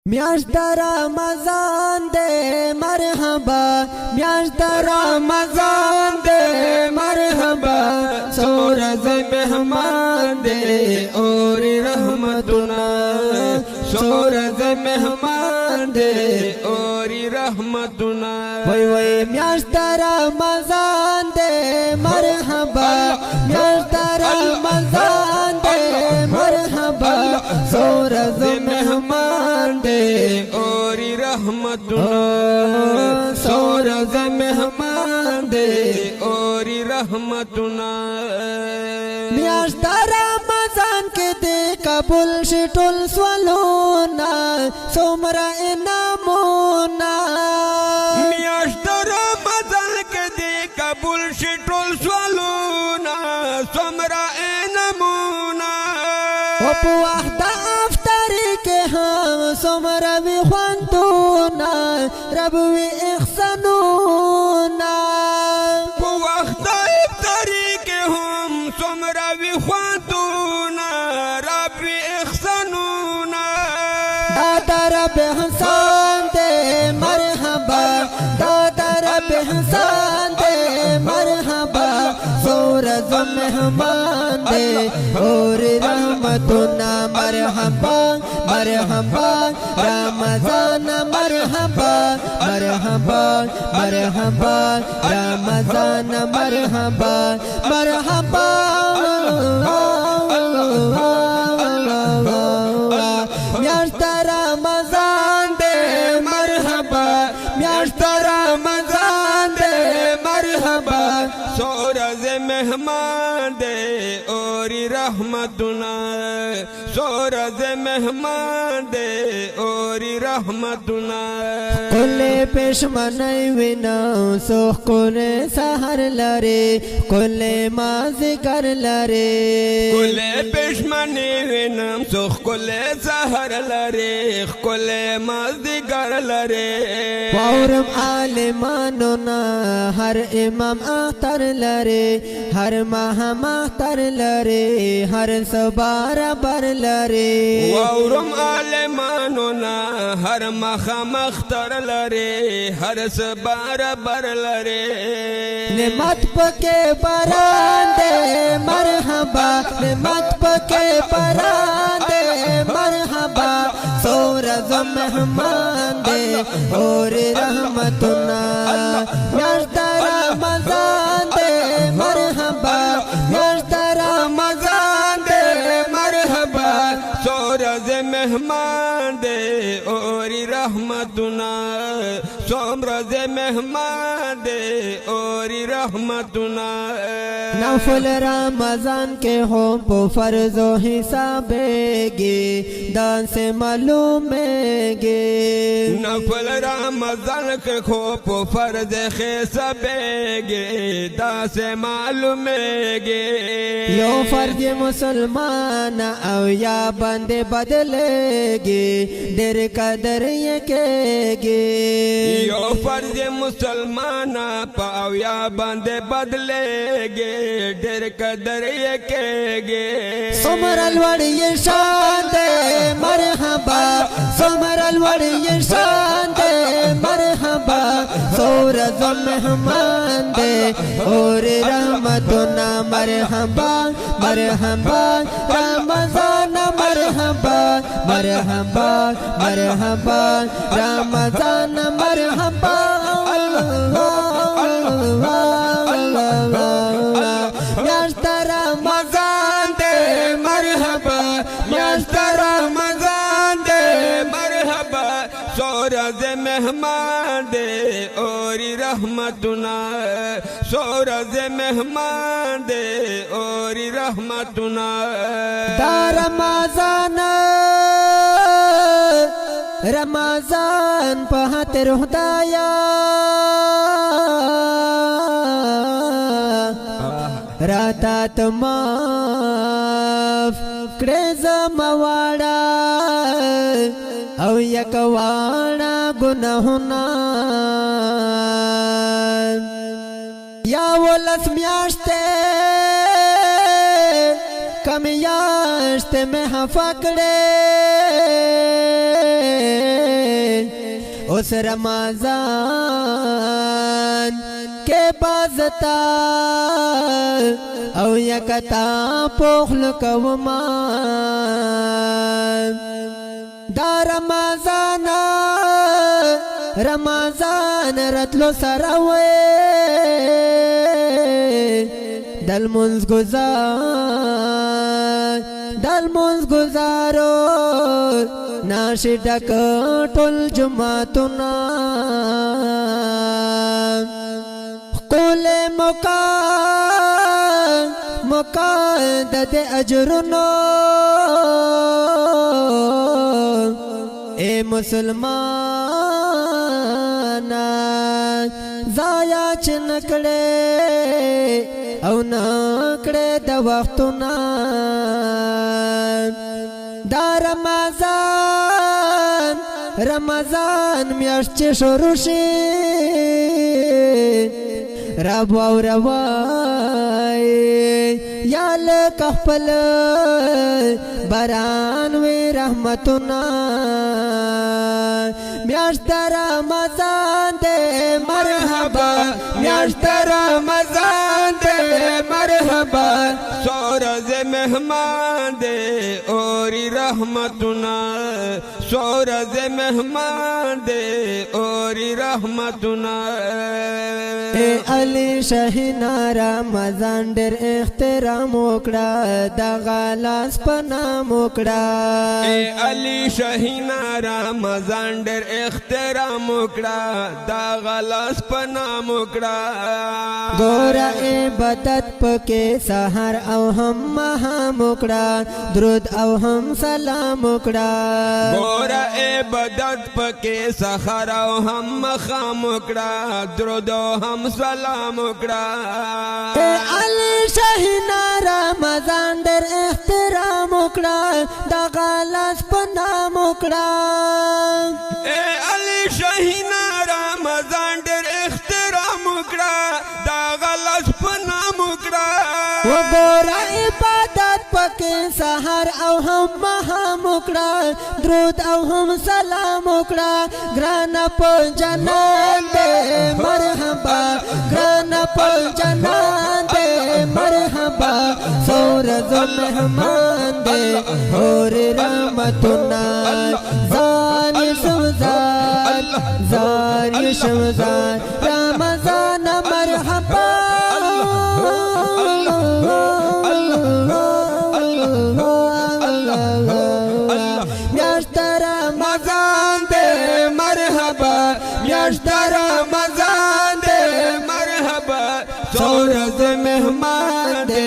میاشت رمضان دے مرحبا میاشت رمضان دے مرحبا سورز مہمان دے اور رحمتنا سورز مہمان دے اور رحمتنا وای وای میاشت رمضان دے مرحبا میاشت رمضان دے مرحبا سورز مہمان دے اور رحمتنا سورز مہمان دے اور رحمتنا میاشت رمضان کے دے قبول شټول سوالونا سومرا انامونا میاشت رمضان کے دے قبول شټول سوالونا سومرا انامونا په وخت افطاری کې هم سومرا وی خوندونا رب وی احسانونا په وخت افطاری کې هم سومرا وی خوندونا رب وی احسانونا دادا رب احسان دے مرحبا دادا رب احسان دے مرحبا سورز مہمان دے اور رحمتنا مرحبا مرحبا رمضان مرحبا مرحبا مرحبا رمضان مرحبا مرحبا میاشت رمضان دے مرحبا میاشت رمضان دے مرحبا سورز مہمان دے اور رحمتنا سورز مہمان دے اور رحمتنا کلے پشمنائی وینا سوخ کلے سہر لرے کلے مازی کر لرے کلے پشمنی وینم سوخ کلے سہر لرے کلے مازدیگر لرے وورم عالمانونا ہر امام اختر لرے ہر ماہم اختر لرے ہر سبار بر لرے وورم عالمانونا ہر مخم اختر لرے ہر سبار بر لرے نعمت پکے بران دے مرحبا نعمت پکے بران دے مرحبا سورز مہمان دے اور رحمتنا میاشت رمضان دے مرحبا میاشت رمضان دے مرحبا سورز مہمان دے اور رحمتنا سورز مہمان دے اور رحمتنا نفل رمضان کے ہو پو فرض و حسابے گے دان سے معلومے گے نفل رمضان کے خوب فرض خیسبے گے دا سے معلومے گے یو فرض مسلمان او یا بندے بدلے گے در قدر یہ کے گے یو فرض مسلمان پاو یا بندے بدلے گے ڈر قدر یہ کے گے سمر الوڑی شان دے مرحبا سمر الوڑی شان دے مرحبا سورز مہمان دے اور رحمتنا مرحبا مرحبا رمضان مرحبا مرحبا مرحبا رمضان مرحبا میاشت رمضان دے مرحبا میاشت رمضان دے مرحبا سورز مہمان دے اور رحمتنا سورز مہمان دے اور رحمتنا دا رمضان رمضان پہت رہدایا راتا تماف کریز مواڑا او یکواڑا گناہنا یا ولس میاشتے کمیاشت میں ہفکڑے उस रमजान के बाज़ता औ यकता पोखल कवमा दा रमजान रतलो सरावे दल मुंज गुजारो नाशी डक टोल जुमातुना कोले मौका ददे अजरुनो ए मुसलमान जाया चिनकड़े औ नकड़े द वक्तुना दा रमजान म्याश्च शुरुशी रबा रवाय याल कहपल बरान वे रहमतुना म्याश्त रमजान दे मरहबा म्याश्त रमजान दे मरहबा सोरज मेहमान दे ओरी रहमतुना सोरज मेहमान दे ओरी रहमतुना ए अली शहीना रमजान डेर एहतराम उकड़ा दगालास पनाम उकड़ा ए अली शहीना रमजान डेर एहतराम उकड़ा दगालास पनाम उकड़ा गोरा ए बदत पके सहर औ हम महाम उकड़ा द्रुद औ हम सलाम उकड़ा गोरा ए बदत पके सहर औ हम मखाम उकड़ा द्रुद हम सलाम उकड़ा ए अली शहीना रमजान डेर एहतराम उकड़ा दगालास पनाम उकड़ा ए अली शहीना रमजान डेर एहतराम उकड़ा दगालास पनाम उकड़ा वो गोरा इबादत पके सहर औ हम महाम उकड़ा द्रुद औ हम सलाम उकड़ा ग्राना पल जनान दे मरहबा ग्राना पल जनान दे मरहबा सोरज मेहमान दे और रहमतुना जानी शमजान रमजान मरहबा रमजान दे मरहबा म्याश्त रमजान दे मरहबा सोरज मेहमान दे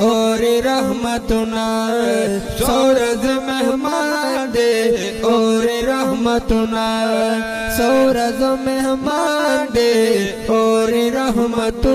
और रहमतुना सोरज मेहमान दे और रहमतुना सोरज मेहमान दे और रहमतुना।